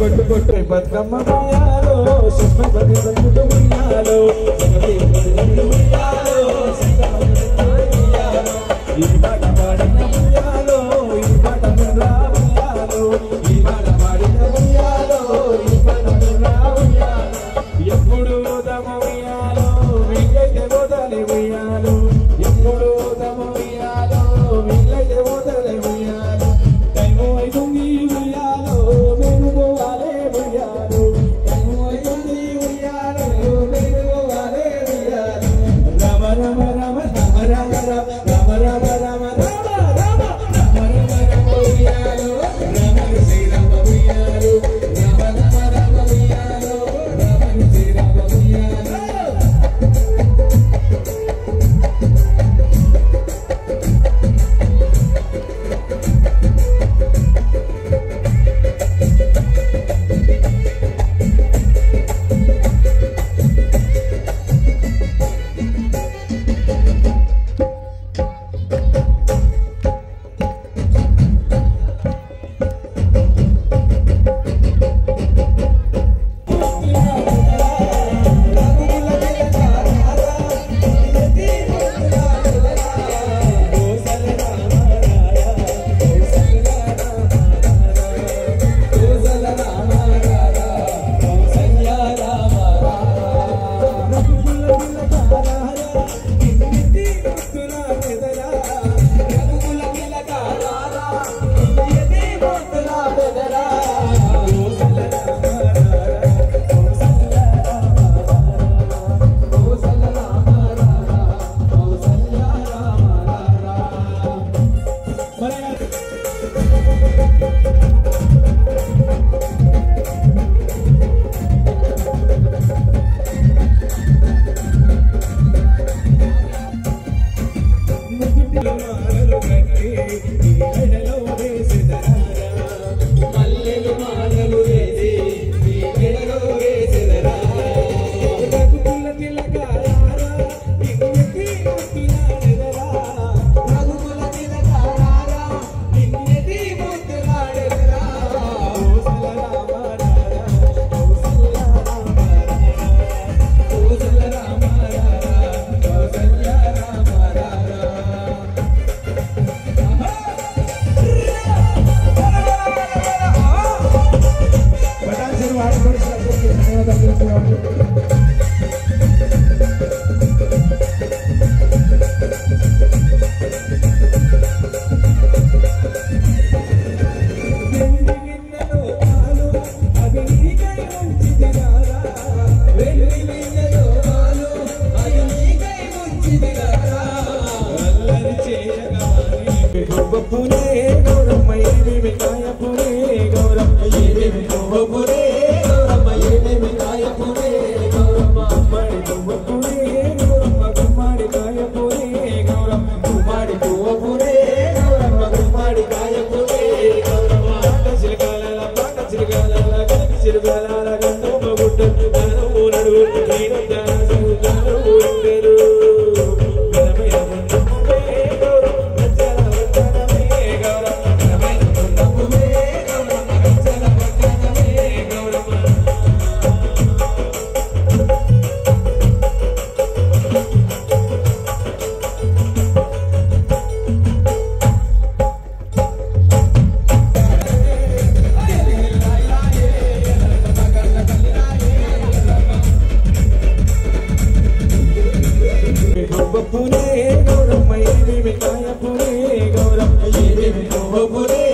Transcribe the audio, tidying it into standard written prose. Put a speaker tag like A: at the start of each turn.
A: కొట్టు కొట్టు బతుకమ్మ ఉయ్యాలో శుభ్రపతి సంతుడు ఉయ్యాలో ఈ పాట పాడిన ఉయ్యాలో ఈ పాట ఉయ్యాలో ఈ పాట పాడిన ఉయ్యాలో ఈ పాట ఉయ్యాలో ఎప్పుడు దమ ఉయ్యాలో వీళ్ళైతే వదలి ఉయ్యాలో ఎప్పుడు దమ ఉయ్యాలో వీళ్ళైతే వదలి ఉయ్యాలో టైము అవుతుంది ఉయ్యాలో మేము పోవాలే ఉయ్యాలో టైము అవుతుంది ఉయ్యాలో మేము పోవాలే ఉయ్యాలో రామ రామ రామ రామ రామ రామ రామ రామ రామ రామ రామ రామ రామ ఉయ్యాలో రామ శ్రీరామ ఉయ్యాలో రామ రామ రామ ఉయ్యాలో రామ శ్రీరామ ఉయ్యాలో
B: Pune, Gauram, my baby, Kaya Pune, Gauram, my baby, Pune.